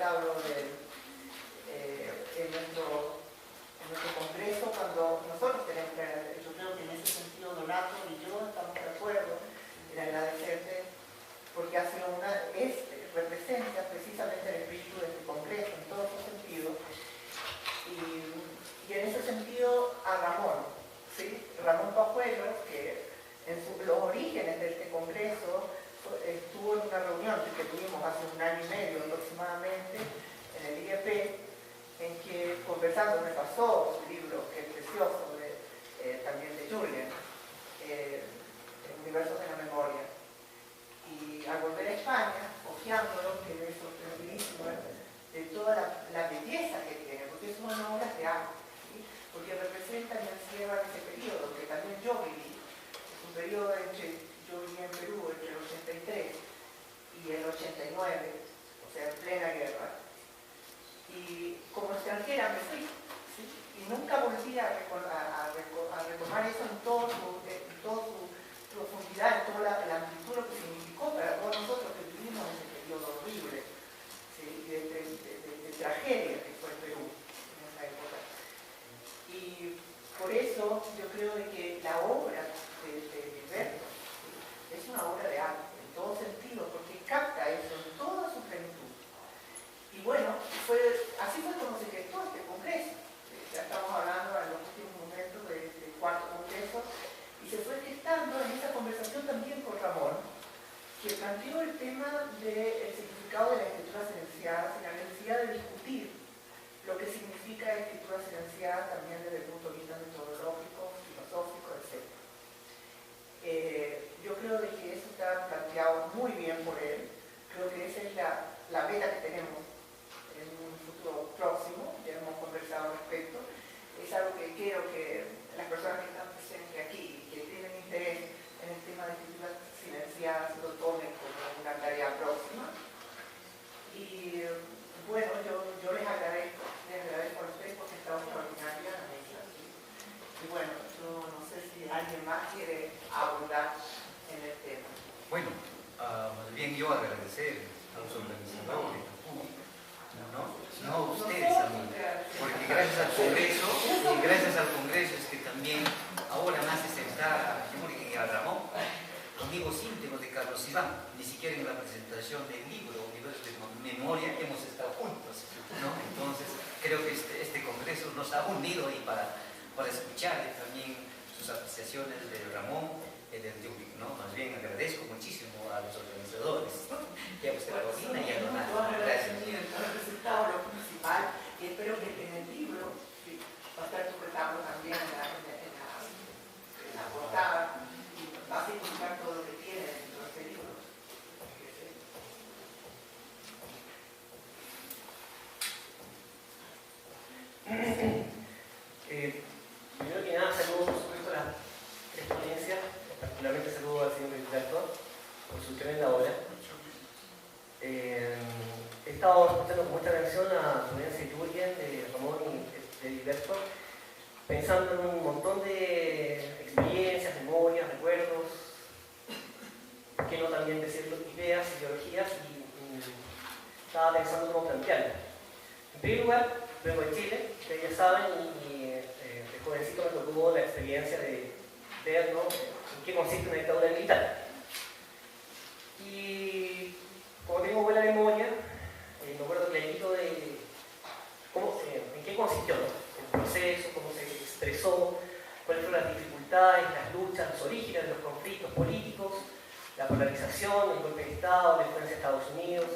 hablo en nuestro congreso, cuando nosotros tenemos que, yo creo que en ese sentido Donato y yo estamos de acuerdo en agradecerte, porque representa precisamente el espíritu de este congreso en todos sus sentidos, y en ese sentido a Ramón, ¿sí? Ramón Pajuelo, que en los orígenes de este congreso estuvo en una reunión que tuvimos hace 1 año y medio aproximadamente en el IEP, en que conversando me pasó su libro, que es precioso, también de Julian, Universos de la Memoria. Y al volver a España, hojeándolo, que es sorprendidísimo de toda la belleza que tiene, porque son obras de arte, ¿sí? Porque representan y encierran ese periodo que también yo viví. Es un periodo yo viví en Perú entre el 83 y el 89, o sea, en plena guerra. Y como extranjera me fui, ¿sí? Y nunca volví a retomar eso en toda su profundidad, en toda la amplitud que significó para todos nosotros que vivimos en ese periodo horrible, ¿sí? de tragedia que fue Perú en esa época. Y por eso yo creo de que la obra de Gilberto, ¿sí? Es una obra de arte en todo sentido, porque capta eso en toda su plenitud. Y bueno, así fue como se gestó este congreso. Ya estamos hablando en los últimos momentos del 4º congreso, y se fue gestando en esa conversación también con Ramón, que planteó el tema del significado de la escritura silenciada, y la necesidad de discutir lo que significa la escritura silenciada también desde el punto de vista metodológico, filosófico, etc. Yo creo de que eso está planteado muy bien por él. Creo que esa es la meta que tenemos en un futuro próximo, ya hemos conversado al respecto. Es algo que quiero que las personas que están presentes aquí, que tienen interés en el tema de escritura silenciada, se lo tomen como una tarea próxima. Y bueno, yo les agradezco a ustedes porque está extraordinaria la mesa. Y bueno, yo no sé si alguien más quiere abundar en el tema. Bueno, más bien yo agradecer a los organizadores, no a ustedes, amigos, porque gracias al Congreso es que también ahora más se está a Ramón, amigos íntimos de Carlos Iván, ni siquiera en la presentación del libro Universos de Memoria hemos estado juntos, ¿no? Entonces creo que este Congreso nos ha unido y para escuchar también sus apreciaciones de Ramón y del Yubi, ¿no? Más bien agradezco muchísimo a los organizadores, ¿no? Y a usted, Paulina, y a Donato. Gracias. El resultado, lo principal, y espero que en el libro, sí, va a estar sujetado también en la portada, y va a significar todo lo que tiene dentro de este libro. Primero que nada, saludos por supuesto a las tres ponencias, particularmente saludo al señor director por su tremenda obra. He estado escuchando con mucha atención a la ponencia de Julian, de Ramón y de Gilberto, pensando en un montón de experiencias, memorias, recuerdos, por qué no también decirlo, ideas, ideologías, y estaba pensando cómo plantearlo. En primer lugar, vengo de Chile, ustedes ya saben, y de jovencito me tocó la experiencia de ver, ¿no?, en qué consiste una dictadura militar. Y como tengo buena memoria, me acuerdo clarito de en qué consistió, ¿no?, el proceso, cómo se expresó, cuáles fueron las dificultades, las luchas, los orígenes de los conflictos políticos, la polarización, el golpe de Estado, la influencia de Estados Unidos.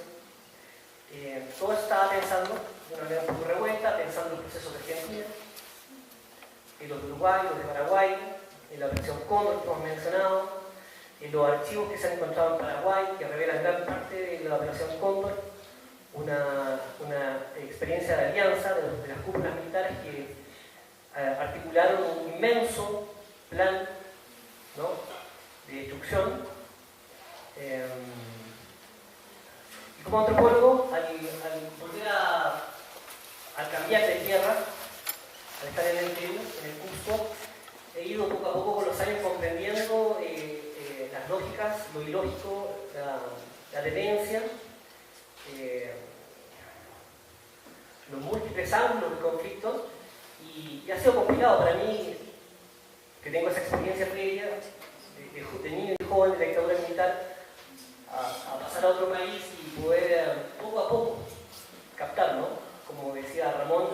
Todo eso estaba pensando de una manera un poco revuelta, pensando en los procesos de Argentina, en los de Uruguay, los de Paraguay, en la operación Cóndor que hemos mencionado, en los archivos que se han encontrado en Paraguay, que revelan gran parte de la operación Cóndor, una experiencia de alianza de las cúpulas militares que articularon un inmenso plan, ¿no?, de destrucción. Y como antropólogo, al volver al cambiar de tierra, al estar en el Perú, en el Cusco, he ido poco a poco con los años comprendiendo las lógicas, lo ilógico, la tendencia, los múltiples ángulos de conflictos, y ha sido complicado para mí, que tengo esa experiencia previa de niño y joven de la dictadura militar, a pasar a otro país y poder poco a poco captar, ¿no? Como decía Ramón,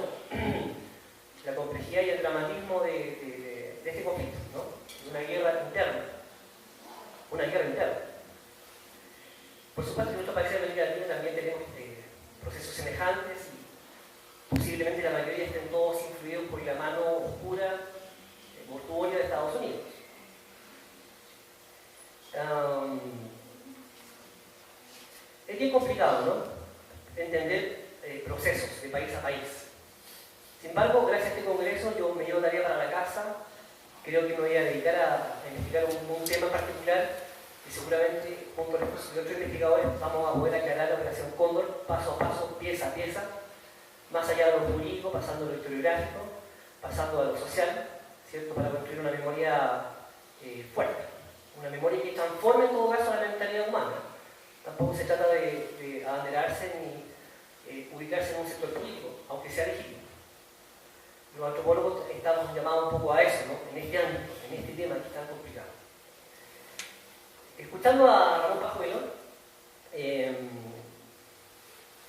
la complejidad y el dramatismo de este conflicto, ¿no? De una guerra interna. Una guerra interna. Por supuesto, en nuestros países de América Latina también tenemos procesos semejantes y posiblemente la mayoría estén todos influidos por la mano oscura, mortuoria de Estados Unidos. Es bien complicado, ¿no? Entender procesos de país a país. Sin embargo, gracias a este congreso yo me llevo tarea para la casa. Creo que me voy a dedicar a investigar un tema en particular y seguramente junto a los otros investigadores vamos a poder aclarar la operación Cóndor paso a paso, pieza a pieza, más allá de lo jurídico, pasando a lo historiográfico, pasando a lo social, ¿cierto? Para construir una memoria fuerte, una memoria que transforme en todo caso la mentalidad humana. Tampoco se trata de abanderarse ni ubicarse en un sector político, aunque sea legítimo. Los antropólogos estamos llamados un poco a eso, ¿no? En este ámbito, en este tema que es tan complicado. Escuchando a Ramón Pajuelo,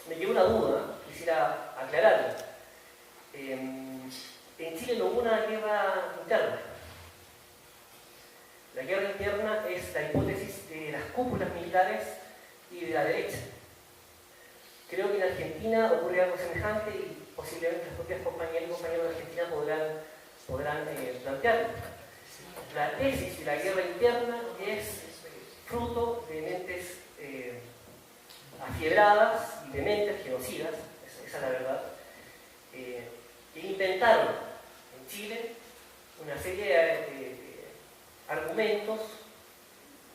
me quedó una duda, quisiera aclararla. En Chile no hubo una guerra interna. La guerra interna es la hipótesis de las cúpulas militares y de la derecha. Creo que en Argentina ocurre algo semejante y posiblemente las propias compañeras y compañeros de Argentina podrán plantearlo. La tesis de la guerra interna es fruto de mentes afiebradas y de mentes genocidas, esa es la verdad, que inventaron en Chile una serie de argumentos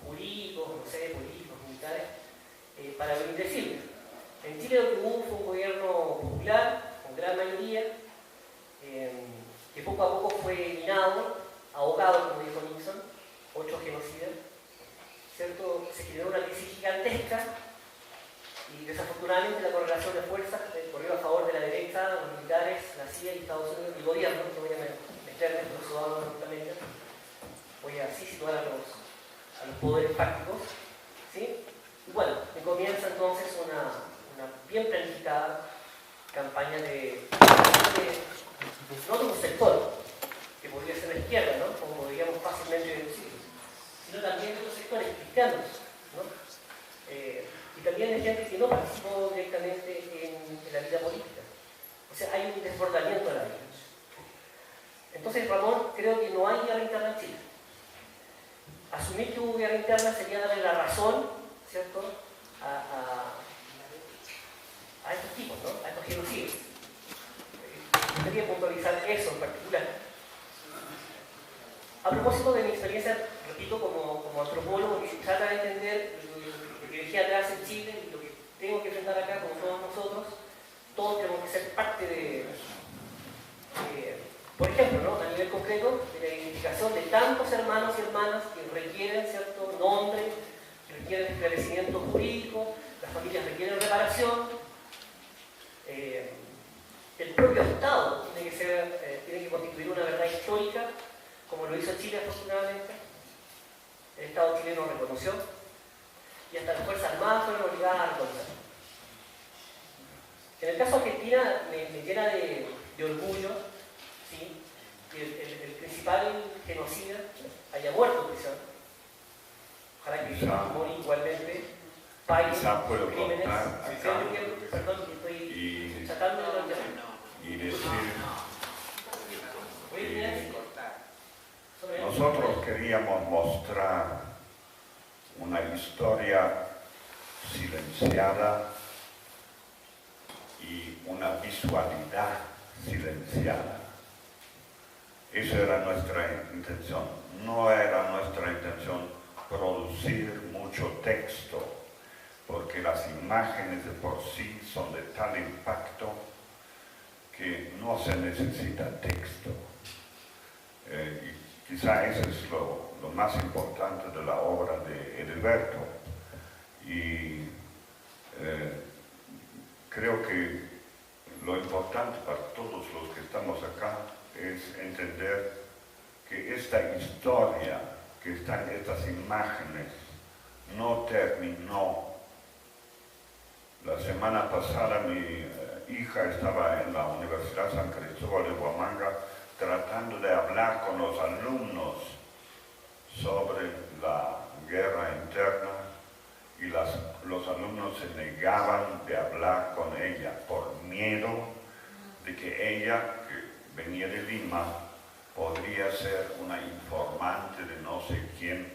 jurídicos, no sé, políticos, militares, para lo indecible. En Chile lo que hubo fue un gobierno popular, con gran mayoría, que poco a poco fue minado, ahogado, como dijo Nixon, 8 genocidas, ¿cierto? Se generó una crisis gigantesca y desafortunadamente la correlación de fuerzas corrió a favor de la derecha, los militares, la CIA y Estados Unidos, y el gobierno, no voy a meterme en los ciudadanos justamente, voy a así situar a los poderes fácticos, ¿sí? Y bueno, me comienza entonces una bien planificada campaña no de un sector, que podría ser la izquierda, ¿no? Como podríamos fácilmente deducir, sino también de otros sectores cristianos, ¿no? Y también de gente que no participó directamente en la vida política. O sea, hay un desbordamiento de la vida. Entonces, Ramón, creo que no hay guerra interna en Chile. Asumir que hubo guerra interna sería darle la razón, ¿cierto?, a estos tipos, ¿no?, a estos genocidios. Quería puntualizar eso en particular. A propósito de mi experiencia, repito, como antropólogo, que trata de entender lo que dejé atrás en Chile y lo que tengo que enfrentar acá, como todos nosotros, todos tenemos que ser parte de por ejemplo, ¿no?, a nivel concreto, de la identificación de tantos hermanos y hermanas que requieren cierto nombre, que requieren esclarecimiento jurídico, las familias requieren reparación. El propio Estado tiene que constituir una verdad histórica, como lo hizo Chile afortunadamente. El Estado chileno lo reconoció y hasta las Fuerzas Armadas fueron obligadas a reconocerlo. En el caso de Argentina me llena de orgullo, ¿sí?, que el principal genocida haya muerto en prisión. Ojalá que Mori igualmente pague sus crímenes. Perdón, que estoy tratando de y decir que nosotros queríamos mostrar una historia silenciada y una visualidad silenciada. Esa era nuestra intención. No era nuestra intención producir mucho texto, porque las imágenes de por sí son de tal impacto que no se necesita texto. Y quizá eso es lo más importante de la obra de Edilberto. Y creo que lo importante para todos los que estamos acá es entender que esta historia, que están estas imágenes, no terminó. La semana pasada mi hija estaba en la Universidad San Cristóbal de Huamanga tratando de hablar con los alumnos sobre la guerra interna y los alumnos se negaban de hablar con ella por miedo de que ella, que venía de Lima, podría ser una informante de no sé quién,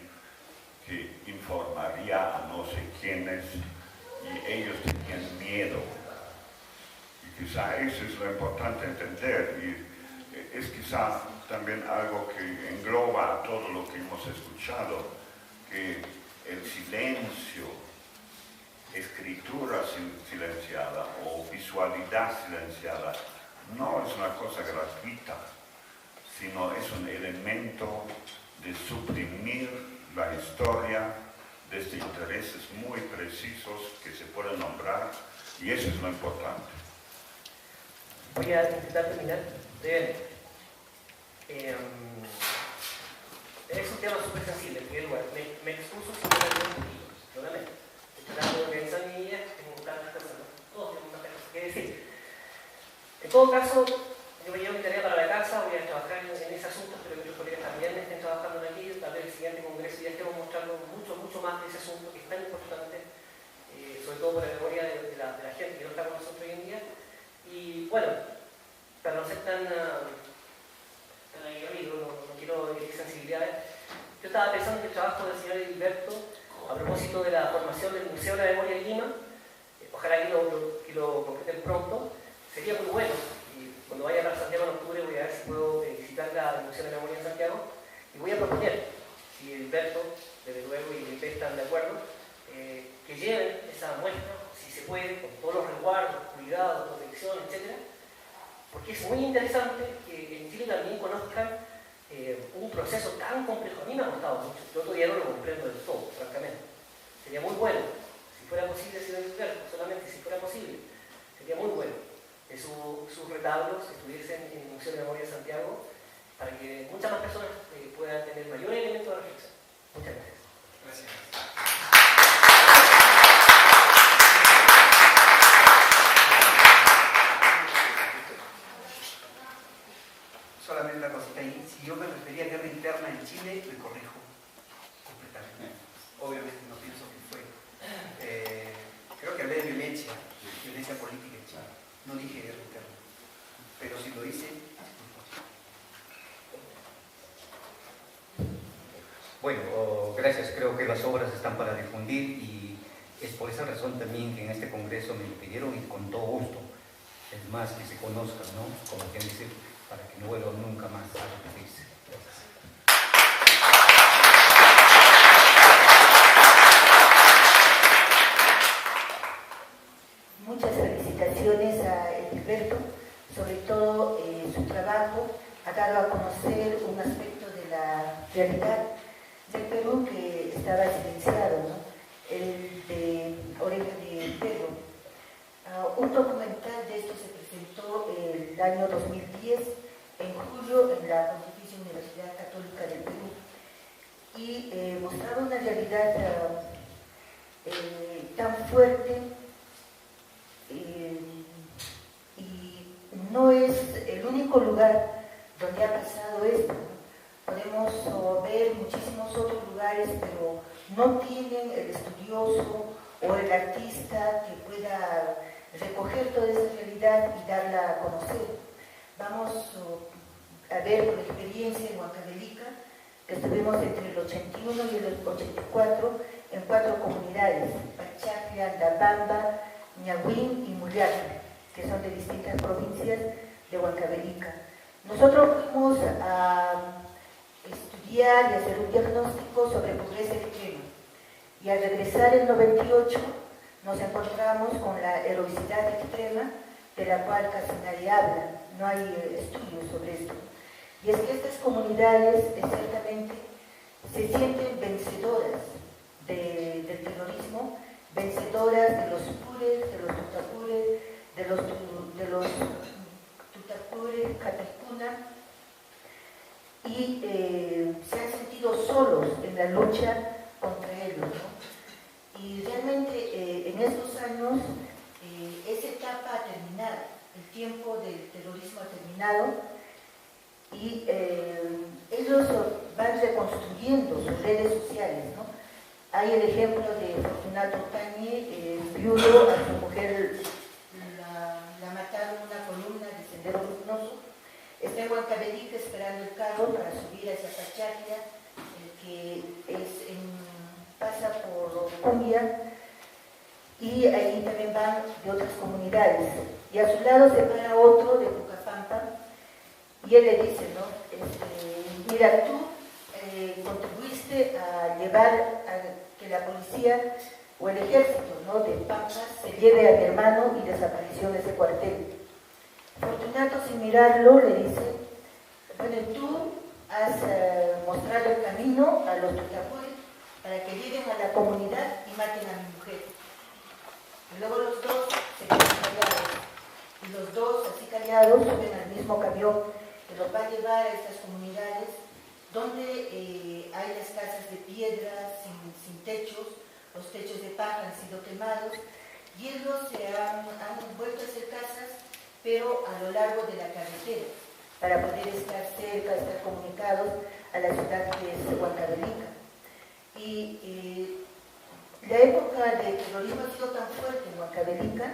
que informaría a no sé quiénes, y ellos tenían miedo. Y quizá eso es lo importante entender, y es quizá también algo que engloba a todo lo que hemos escuchado, que el silencio, escritura silenciada o visualidad silenciada no es una cosa gratuita, sino es un elemento de suprimir la historia desde intereses muy precisos que se pueden nombrar, y eso es lo importante. Voy a intentar terminar. Es un tema súper sensible, en primer lugar. Me expuso simplemente un poquito, solamente. Estoy tratando de organizar mi vida, tengo tantas cosas, ¿no? Todos tenemos tantas cosas que decir. En todo caso, yo me llevo mi tarea para la casa, voy a trabajar en ese asunto, espero que los colegas también estén trabajando en aquí, tal vez el siguiente congreso ya estemos mostrando mucho más de ese asunto que es tan importante, sobre todo por la memoria de la gente que no está con nosotros hoy en día. Y bueno, para no ser tan amigo, no quiero herir sensibilidades, yo estaba pensando en el trabajo del señor Edilberto a propósito de la formación del Museo de la Memoria de Lima. Ojalá que lo completen pronto, sería muy bueno. Cuando vaya a Santiago en octubre voy a ver si puedo visitar la Museo de la Memoria en Santiago, y voy a proponer, si Edilberto, desde luego, y el IP están de acuerdo, que lleven esa muestra, si se puede, con todos los resguardos, cuidados, protección, etc. Porque es muy interesante que en Chile también conozcan un proceso tan complejo. A mí me ha costado mucho, yo todavía no lo comprendo del todo, francamente. Sería muy bueno, si fuera posible, señor Edilberto, solamente si fuera posible, sería muy bueno que sus retablos estuviesen en el Museo de la Memoria de Santiago, para que muchas más personas puedan tener mayor elemento de reflexión. Muchas gracias. Gracias. Solamente una cosita ahí, si yo me refería a guerra interna en Chile, me corrijo completamente. Obviamente no pienso que fue. Creo que hablé de violencia política en Chile. No dije guerra interna. Pero si lo hice, bueno, gracias. Creo que las obras están para difundir, y es por esa razón también que en este congreso me lo pidieron, y con todo gusto. Es más, que se conozcan, ¿no? Como quien dice, para que no vuelvan nunca más a repetirse. Gracias. Muchas felicitaciones a Edilberto, sobre todo su trabajo ha dado a conocer un aspecto de la realidad del Perú que estaba silenciado, ¿no? El de Oreja de Perro. Un documental de esto se presentó el año 2010, en julio, en la Pontificia Universidad Católica del Perú, y mostraba una realidad tan fuerte, y no es el único lugar donde ha pasado esto. Podemos ver muchísimos otros lugares, pero no tienen el estudioso o el artista que pueda recoger toda esa realidad y darla a conocer. Vamos a ver por experiencia en Huancavelica, que estuvimos entre el 81 y el 84 en 4 comunidades: Pachaclia, Ndabamba, Ñahuín y Mullaca, que son de distintas provincias de Huancavelica. Nosotros fuimos a estudiar y hacer un diagnóstico sobre pobreza extrema, y al regresar en 98 nos encontramos con la heroicidad extrema, de la cual casi nadie habla, no hay estudios sobre esto. Y es que estas comunidades ciertamente se sienten vencedoras del terrorismo, vencedoras de los pures, de los tutapures, de los de los Tutapure Catecuna y se han sentido solos en la lucha contra ellos, ¿no? Y realmente en estos años esa etapa ha terminado, el tiempo del terrorismo ha terminado y ellos van reconstruyendo sus redes sociales, ¿no? Hay el ejemplo de Fortunato Tañi, viudo, a su mujer la mataron en una columna de Sendero Luminoso, está en Huancavelica esperando el carro para subir hacia Pachaclia, que pasa por Cumbia, y ahí también van de otras comunidades. Y a su lado se para otro de Pucapampa, y él le dice, ¿no? Mira, tú contribuiste a llevar a que la policía o el ejército, ¿no?, de Pampas se lleve a mi hermano y desapareció en ese cuartel. Fortunato, sin mirarlo, le dice, bueno, tú has mostrado el camino a los tutapures para que lleguen a la comunidad y maten a mi mujer. Y luego los dos se quedan callados. Y los dos, así callados, suben al mismo camión que los va a llevar a estas comunidades donde hay las casas de piedra sin techos, los techos de paja han sido quemados, y ellos se han vuelto a hacer casas, pero a lo largo de la carretera, para poder estar cerca, estar comunicados a la ciudad que es Huancavelica. Y la época de terrorismo ha sido tan fuerte en Huancavelica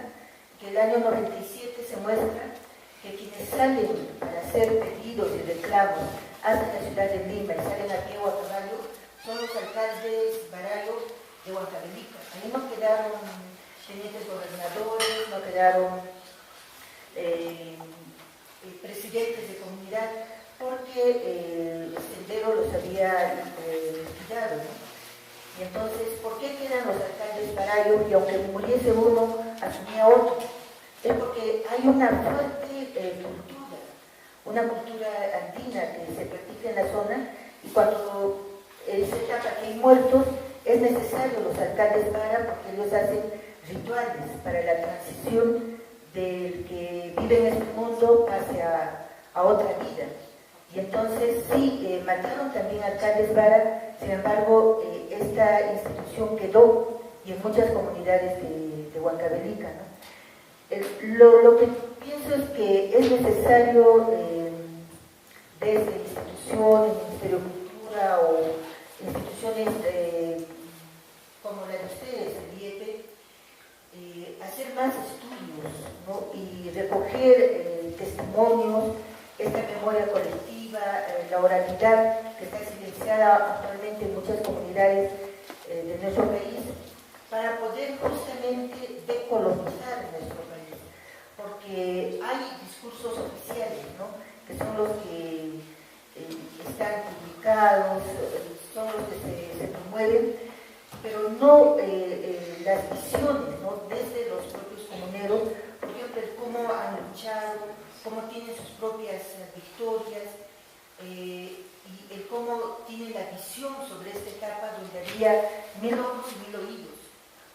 que el año 97 se muestra que quienes salen para hacer pedidos y reclamos hasta la ciudad de Lima y salen a pie o a caballo son los alcaldes barayos de Huancavelica. Ahí no quedaron tenientes gobernadores, no quedaron presidentes de comunidad, porque el sendero los había liquidado, ¿no? Y entonces, ¿por qué quedan los alcaldes barayos y aunque muriese uno, asumía otro? Es porque hay una fuerte cultura, una cultura andina que se practica en la zona, y cuando se trata que hay muertos, es necesario los alcaldes porque ellos hacen rituales para la transición del que vive en este mundo hacia a otra vida. Y entonces sí, mataron también alcaldes vara, sin embargo, esta institución quedó y en muchas comunidades de Huancavelica, ¿no? Lo que pienso es que es necesario desde instituciones, el Ministerio de Cultura o instituciones como la de ustedes, el IEP, hacer más estudios, ¿no? Y recoger testimonios, esta memoria colectiva, la oralidad que está silenciada actualmente en muchas comunidades de nuestro país, para poder justamente decolonizar nuestro país, porque hay discursos oficiales, ¿no?, que son los que están publicados, son los que se promueven, pero no las visiones, ¿no?, desde los propios comuneros, por ejemplo, el cómo han luchado, cómo tienen sus propias victorias, y el cómo tienen la visión sobre esta etapa donde había 1000 ojos y 1000 oídos.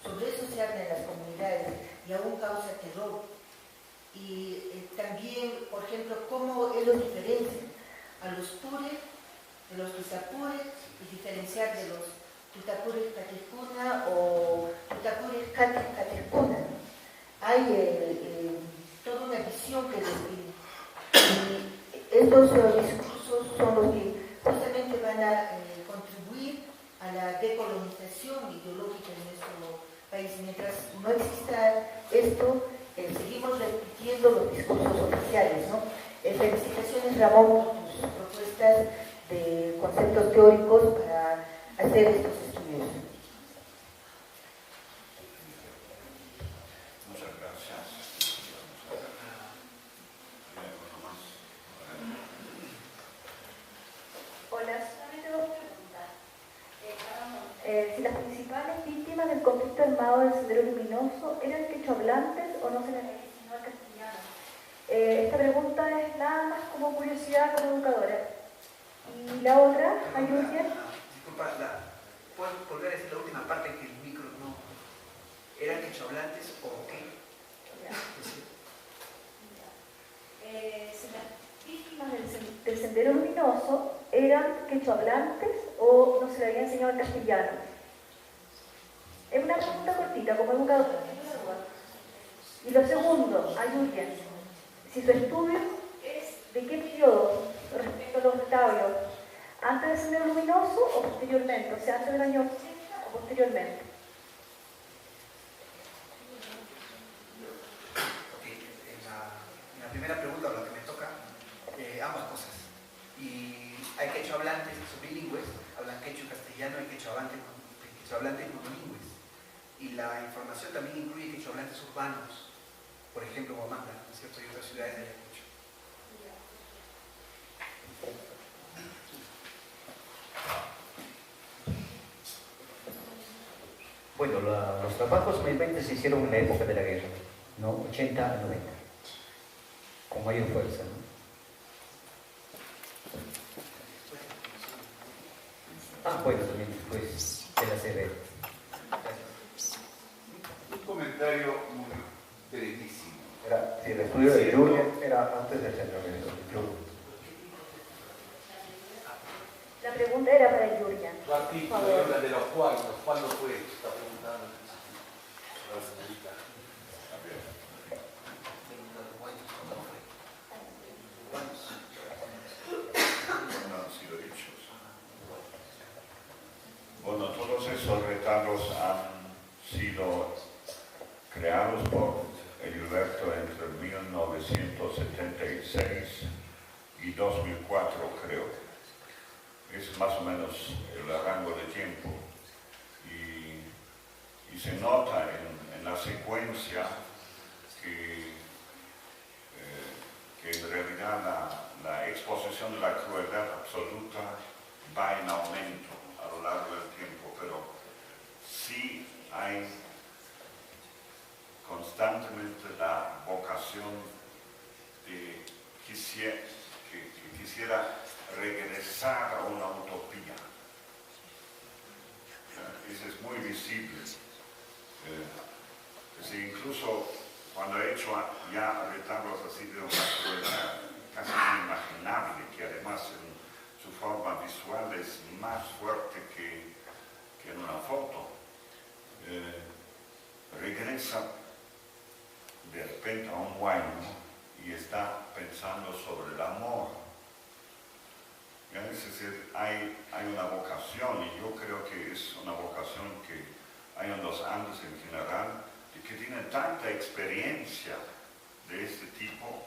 Sobre eso se habla en las comunidades y aún causa terror. Y también, por ejemplo, cómo ellos diferencian a los pures de los tutapures y diferenciar de los tutapures catecuna o tutapures catecuna. Hay toda una visión que describe. Y estos discursos son los que justamente van a contribuir a la decolonización ideológica de nuestro país. Mientras no exista esto, seguimos repitiendo los discursos oficiales, ¿no? Felicitaciones, Ramón, por tus propuestas de conceptos teóricos para hacer estos estudios. Muchas gracias. Hola, solamente dos preguntas. Si las principales víctimas del conflicto armado del Sendero Luminoso eran quechohablantes o no se les sino el castellano. Esta pregunta es nada más como curiosidad como educadora. Y la otra, Ayusia. Disculpa, ¿puedo volver a decir la última parte que el micro no... ¿Eran quechohablantes o qué? Ya. si las víctimas del Sendero Luminoso eran quechohablantes o no se le había enseñado el castellano. Es una pregunta cortita, como educadora. Y lo segundo, a Yuria, si su estudio es de qué periodo respecto a los retablos, antes del Sendero Luminoso o posteriormente, o sea, antes del año 80 o posteriormente. En la primera pregunta, lo que me toca, ambas cosas. Y hay quechohablantes que son bilingües, hablan quechua y castellano, hay quechohablantes monolingües. Y la información también incluye quechohablantes urbanos, por ejemplo, Huamanga, ¿no es cierto? Y otras ciudades de Ayacucho. Bueno, los trabajos mayormente se hicieron en la época de la guerra, ¿no? 80 a 90, con mayor fuerza, ¿no? Bueno, también después de la CB. Un comentario muy brevísimo. Si el estudio de Jürgen era antes del centro del club. La pregunta era para Jürgen. Tu artículo habla de los cuadros. ¿Cuándo fue? Está preguntando la señorita. No han sido hechos. Bueno, todos esos retablos han sido creados por Edilberto entre 1976 y 2004, creo. Es más o menos el rango de tiempo. Y se nota en la secuencia que en realidad la exposición de la crueldad absoluta va en aumento a lo largo del tiempo, pero sí hay constantemente la vocación de que quisiera regresar a una utopía. Eso es muy visible. Incluso cuando he hecho ya retablos así de una crueldad casi inimaginable, que además en su forma visual es más fuerte que en una foto, regresa de repente a un huayno y está pensando sobre el amor. Es decir, hay una vocación, y yo creo que es una vocación que hay en los Andes en general, y que tienen tanta experiencia de este tipo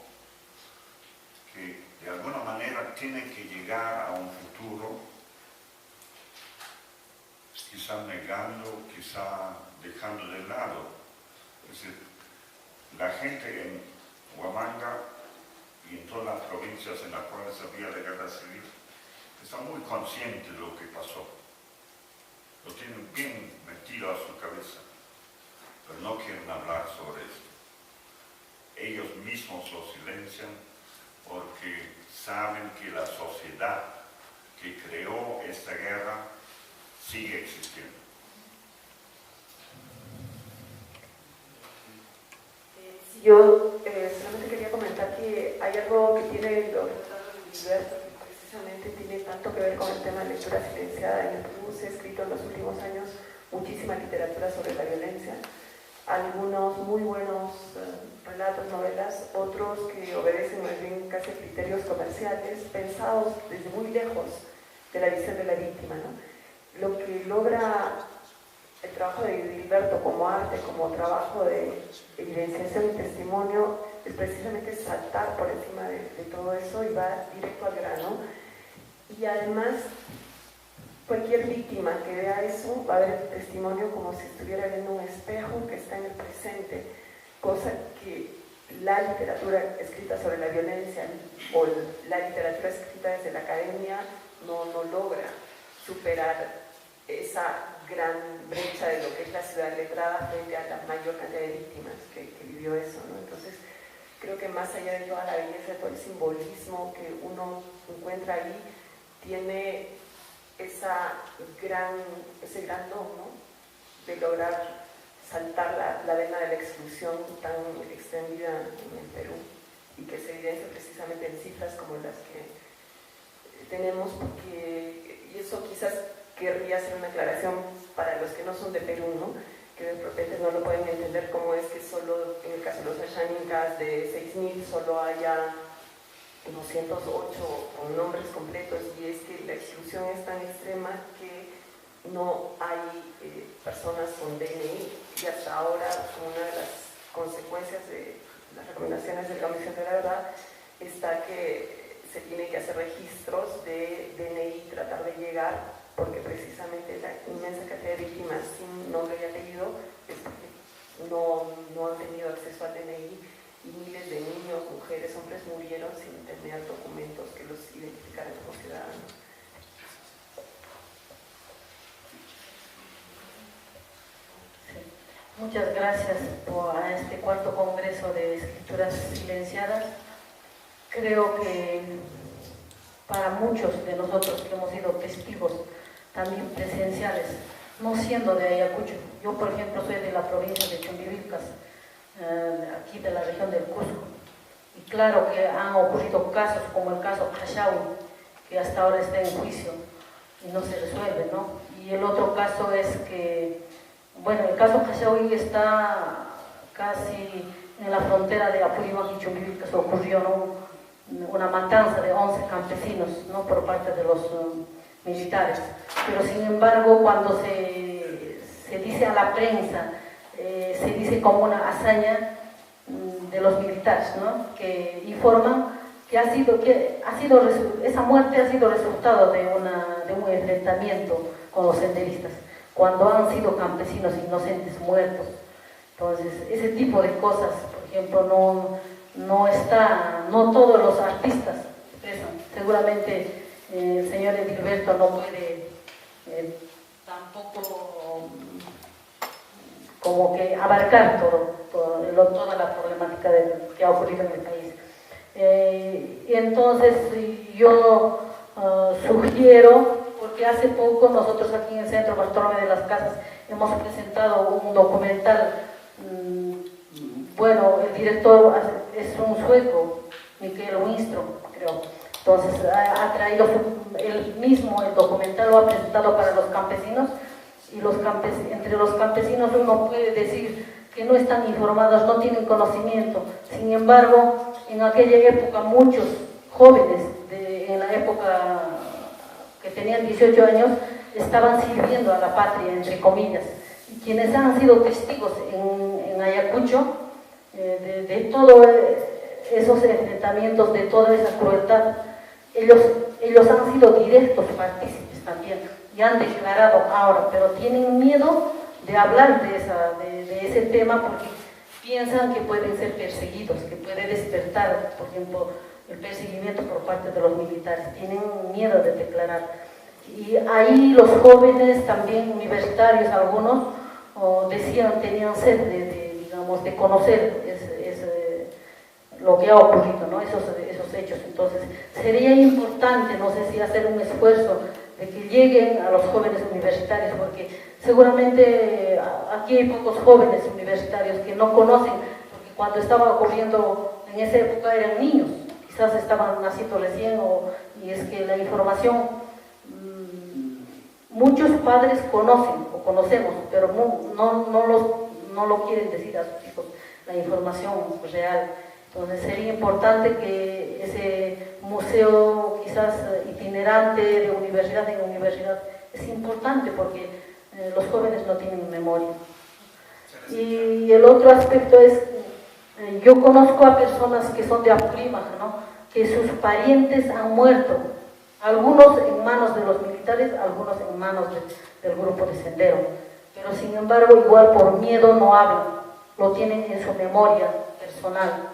que de alguna manera tienen que llegar a un futuro, quizá negando, quizá dejando de lado. Es decir, la gente en Huamanga y en todas las provincias en las cuales había la guerra civil está muy consciente de lo que pasó. Lo tienen bien metido a su cabeza, pero no quieren hablar sobre esto. Ellos mismos lo silencian porque saben que la sociedad que creó esta guerra sigue existiendo. Yo solamente quería comentar que hay algo que tiene los retratos de Edilberto, que precisamente tiene tanto que ver con el tema de lectura silenciada. En el Perú se ha escrito en los últimos años muchísima literatura sobre la violencia, algunos muy buenos relatos, novelas, otros que obedecen más bien casi a criterios comerciales, pensados desde muy lejos de la visión de la víctima, ¿no? Lo que logra el trabajo de Edilberto como arte, como trabajo de evidenciación y testimonio, es precisamente saltar por encima de todo eso y va directo al grano. Y además, cualquier víctima que vea eso va a ver el testimonio como si estuviera viendo un espejo que está en el presente, cosa que la literatura escrita sobre la violencia o la literatura escrita desde la academia no logra superar esa gran brecha de lo que es la ciudad letrada frente a la mayor cantidad de víctimas que vivió eso, ¿no? Entonces, creo que más allá de toda la belleza, de todo el simbolismo que uno encuentra ahí, tiene ese gran don, ¿no? De lograr saltar la vena de la exclusión tan extendida en el Perú. y que se evidencia precisamente en cifras como las que tenemos, porque, y eso quizás querría hacer una aclaración para los que no son de Perú, ¿no? Que de repente no lo pueden entender cómo es que solo en el caso de los Asháninkas de 6.000 solo haya 208 con nombres completos, y es que la exclusión es tan extrema que no hay personas con DNI, y hasta ahora una de las consecuencias de las recomendaciones de la Comisión de la Verdad está que se tiene que hacer registros de DNI y tratar de llegar, porque precisamente la inmensa cantidad de víctimas sin nombre y apellido es porque no han tenido acceso al DNI, y miles de niños, mujeres, hombres murieron sin tener documentos que los identificaran como ciudadanos. Muchas gracias por este cuarto congreso de escrituras silenciadas. Creo que para muchos de nosotros que hemos sido testigos también presenciales, no siendo de Ayacucho, yo por ejemplo soy de la provincia de Chumbivilcas, aquí de la región del Cusco, y claro que han ocurrido casos como el caso Hashawi, que hasta ahora está en juicio y no se resuelve, ¿no? Y el otro caso es que, bueno, el caso Hashawi está casi en la frontera de Apurímac y Chumbivilcas. Ocurrió, ¿no?, una matanza de 11 campesinos, ¿no?, por parte de los militares. Pero sin embargo, cuando se dice a la prensa, se dice como una hazaña de los militares, ¿no?, que informan que esa muerte ha sido resultado de un enfrentamiento con los senderistas, cuando han sido campesinos inocentes muertos. Entonces, ese tipo de cosas, por ejemplo, no todos los artistas expresan. Seguramente el señor Edilberto no puede tampoco como que abarcar toda la problemática que ha ocurrido en el país. Y entonces yo sugiero, porque hace poco nosotros aquí en el Centro Bartolomé de las Casas hemos presentado un documental. Bueno, el director es un sueco, Mikael Winström, creo. Entonces ha traído él mismo el documental, lo ha presentado para los campesinos, y entre los campesinos uno puede decir que no están informados, no tienen conocimiento. Sin embargo, en aquella época muchos jóvenes, en la época que tenían 18 años, estaban sirviendo a la patria, entre comillas. Y quienes han sido testigos en Ayacucho de todos esos enfrentamientos, de toda esa crueldad, ellos han sido directos partícipes también, y han declarado ahora, pero tienen miedo de hablar de ese tema porque piensan que pueden ser perseguidos, que puede despertar, por ejemplo, el perseguimiento por parte de los militares. Tienen miedo de declarar. Y ahí los jóvenes también universitarios, algunos, tenían sed de conocer lo que ha ocurrido, ¿no?, esos hechos. Entonces sería importante, no sé si hacer un esfuerzo de que lleguen a los jóvenes universitarios, porque seguramente aquí hay pocos jóvenes universitarios que no conocen, porque cuando estaba ocurriendo en esa época eran niños, quizás estaban naciendo recién, y es que la información, muchos padres conocen o conocemos, pero no lo quieren decir a sus hijos, la información real. Entonces sería importante que ese museo quizás itinerante de universidad en universidad es importante, porque los jóvenes no tienen memoria. Y el otro aspecto es, yo conozco a personas que son de Apurímac, ¿no?, que sus parientes han muerto, algunos en manos de los militares, algunos en manos del grupo de Sendero, pero sin embargo igual por miedo no hablan, lo tienen en su memoria personal.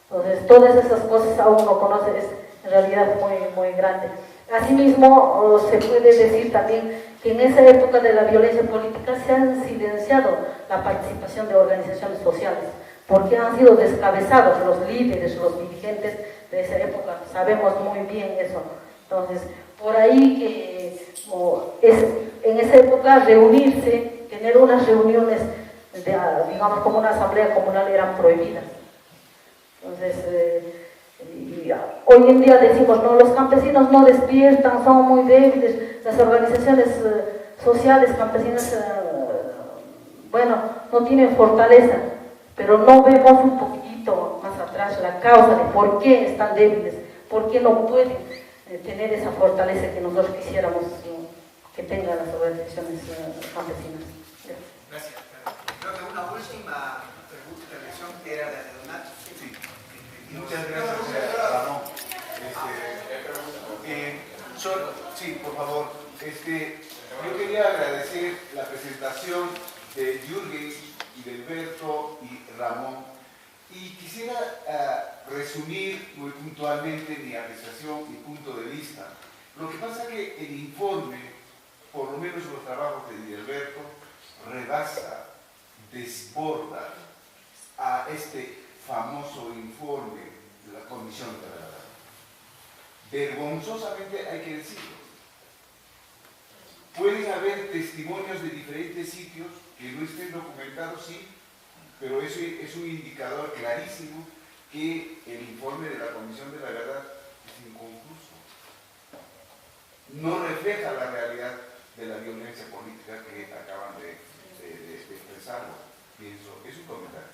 Entonces todas esas cosas aún no conoce, es en realidad muy, muy grande. Asimismo, se puede decir también que en esa época de la violencia política se han silenciado la participación de organizaciones sociales, porque han sido descabezados los líderes, los dirigentes de esa época. Sabemos muy bien eso. Entonces, por ahí que en esa época reunirse, tener unas reuniones, digamos como una asamblea comunal, eran prohibidas. Entonces, hoy en día decimos, no, los campesinos no despiertan, son muy débiles, las organizaciones sociales campesinas, bueno, no tienen fortaleza, pero no vemos un poquito más atrás la causa de por qué están débiles, por qué no pueden tener esa fortaleza que nosotros quisiéramos que tengan las organizaciones campesinas. Gracias. Creo que una última pregunta, reflexión, que era la de Donato. Sí. Muchas gracias, Ramón. Sí, por favor. Yo quería agradecer la presentación de Jürgen y de Alberto y Ramón. Y quisiera resumir muy puntualmente mi apreciación, mi punto de vista. Lo que pasa es que el informe, por lo menos los trabajos de Alberto, rebasa, desborda a este famoso informe de la Comisión de la Verdad. Vergonzosamente hay que decirlo. Pueden haber testimonios de diferentes sitios que no estén documentados, sí, pero eso es un indicador clarísimo que el informe de la Comisión de la Verdad es inconcluso. No refleja la realidad de la violencia política que acaban de expresarlo. Pienso, es un comentario.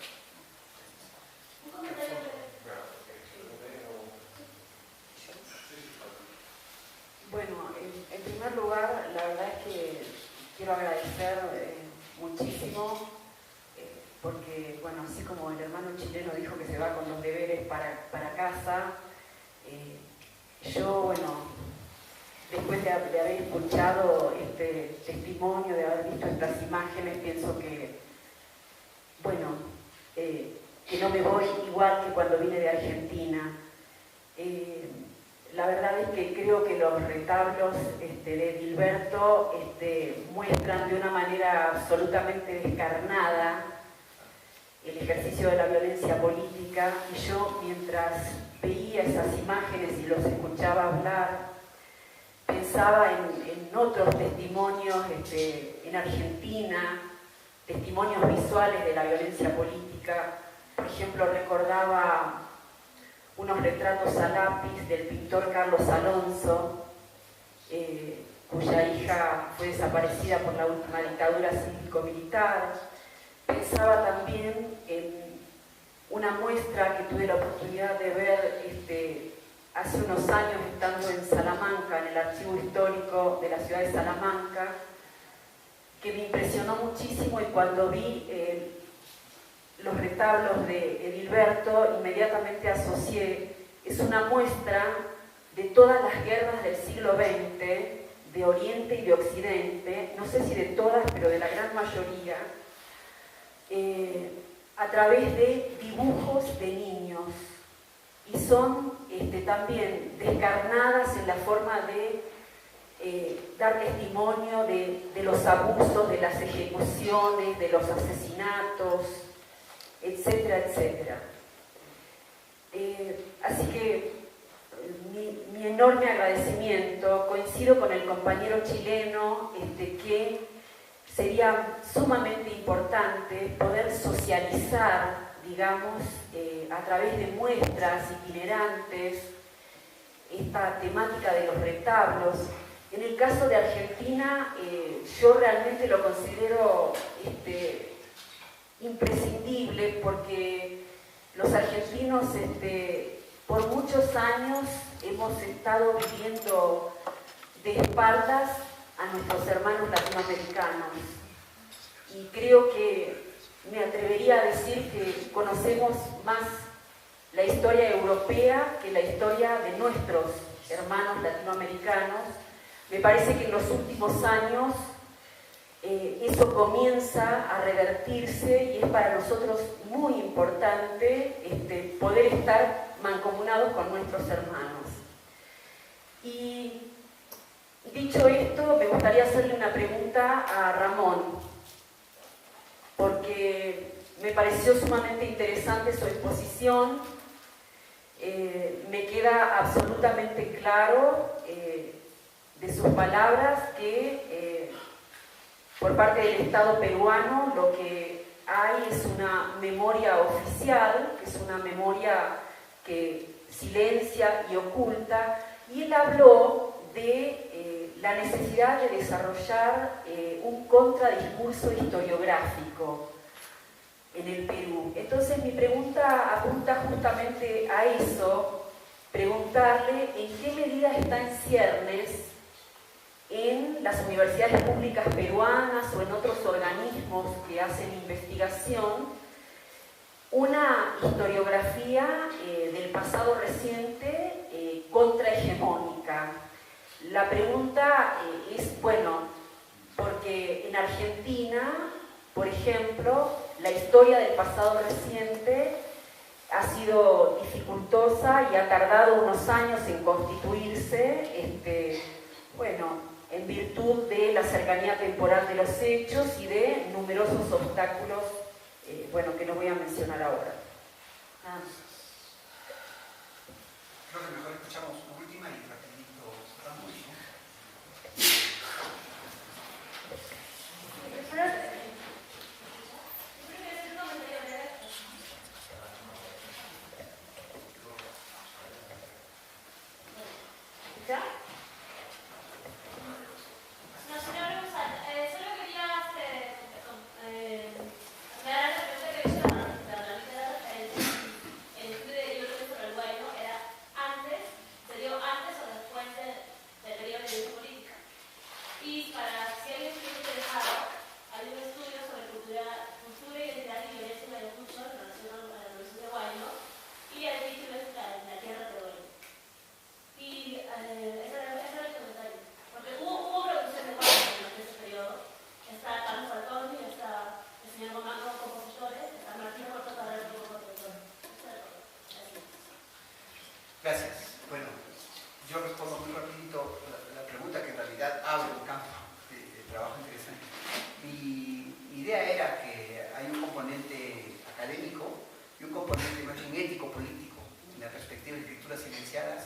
Bueno, en primer lugar, la verdad es que quiero agradecer muchísimo porque, bueno, así como el hermano chileno dijo que se va con los deberes para casa, yo, bueno, después de haber escuchado este testimonio, de haber visto estas imágenes, pienso que, bueno, que no me voy igual que cuando vine de Argentina. La verdad es que creo que los retablos de Dilberto muestran de una manera absolutamente descarnada el ejercicio de la violencia política, y yo, mientras veía esas imágenes y los escuchaba hablar, pensaba en otros testimonios en Argentina, testimonios visuales de la violencia política. Por ejemplo, recordaba unos retratos a lápiz del pintor Carlos Alonso, cuya hija fue desaparecida por la última dictadura cívico-militar. Pensaba también en una muestra que tuve la oportunidad de ver hace unos años, estando en Salamanca, en el archivo histórico de la ciudad de Salamanca, que me impresionó muchísimo, y cuando vi los retablos de Edilberto, inmediatamente asocié, es una muestra de todas las guerras del siglo XX, de Oriente y de Occidente, no sé si de todas, pero de la gran mayoría, a través de dibujos de niños, y son también descarnadas en la forma de dar testimonio de los abusos, de las ejecuciones, de los asesinatos, etcétera, etcétera. Así que mi enorme agradecimiento. Coincido con el compañero chileno que sería sumamente importante poder socializar, digamos, a través de muestras itinerantes, esta temática de los retablos. En el caso de Argentina, yo realmente lo considero imprescindible, porque los argentinos por muchos años hemos estado viviendo de espaldas a nuestros hermanos latinoamericanos, y creo que me atrevería a decir que conocemos más la historia europea que la historia de nuestros hermanos latinoamericanos. Me parece que en los últimos años eso comienza a revertirse, y es para nosotros muy importante poder estar mancomunados con nuestros hermanos. Y dicho esto, me gustaría hacerle una pregunta a Ramón, porque me pareció sumamente interesante su exposición. Me queda absolutamente claro de sus palabras que por parte del Estado peruano lo que hay es una memoria oficial, que es una memoria que silencia y oculta, y él habló de la necesidad de desarrollar un contradiscurso historiográfico en el Perú. Entonces mi pregunta apunta justamente a eso, preguntarle en qué medida está en ciernes en las universidades públicas peruanas o en otros organismos que hacen investigación una historiografía del pasado reciente contrahegemónica. La pregunta es, bueno, porque en Argentina, por ejemplo, la historia del pasado reciente ha sido dificultosa y ha tardado unos años en constituirse, bueno, en virtud de la cercanía temporal de los hechos y de numerosos obstáculos, bueno, que no voy a mencionar ahora. Creo que mejor escuchamos la última y rapidito cerramos, ¿no? ¿Ya? No, señora González, solo quería aclarar la pregunta que hizo la referencia. El estudio de Yurgen sobre el Guayno se dio antes o después del periodo de violencia política. Y para si alguien estuviera interesado, hay un estudio sobre cultura, identidad y violencia en Ayacucho en relación a la revolución de Guayno, y el título es La tierra de Guayno. Y ese era el comentario. Porque hubo producción de Guayno en ese periodo. Está Carlos Falcón, está el señor Román como compositores, está Martín Cortázar como productor. Gracias. Bueno, yo respondo muy rapidito la pregunta que en realidad abre un campo de trabajo interesante. Mi idea era que hay un componente académico y un componente más bien ético-político en la perspectiva de escrituras silenciadas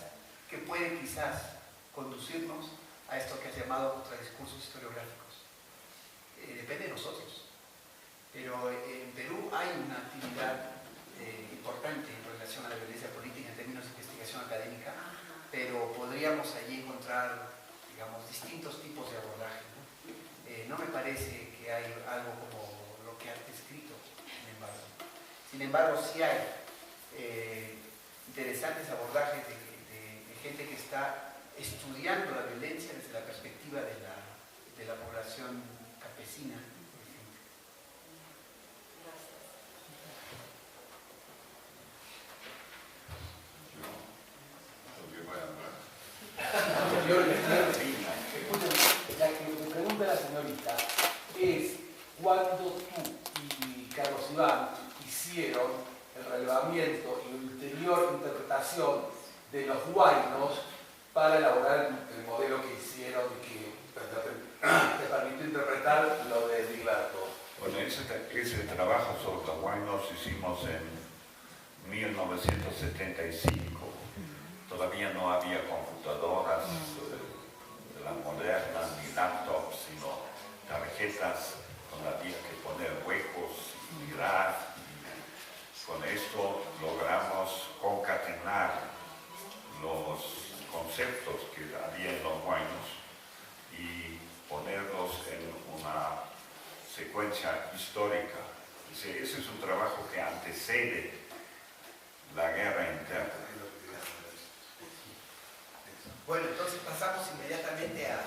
que puede quizás conducirnos a esto que has llamado contradiscursos historiográficos. Depende de nosotros. Pero en Perú hay una actividad importante en relación a la violencia política en términos de investigación académica, pero podríamos allí encontrar, digamos, distintos tipos de abordaje, ¿no? No me parece que hay algo como lo que has descrito, sin embargo sí hay interesantes abordajes de gente que está estudiando la violencia desde la perspectiva de la población campesina, por ejemplo. La que me pregunta la señorita es cuando tú y Carlos Iván hicieron el relevamiento y la ulterior interpretación de los guaynos para elaborar el modelo que hicieron y que te permitió interpretar lo de Diglato. Bueno, ese trabajo sobre los guaynos hicimos en 1975. Todavía no había computadoras de las modernas ni laptops, sino tarjetas donde había que poner huecos y mirar. Con esto logramos concatenar los conceptos que había en los guaynos y ponerlos en una secuencia histórica. Ese es un trabajo que antecede la guerra interna. Bueno, entonces pasamos inmediatamente a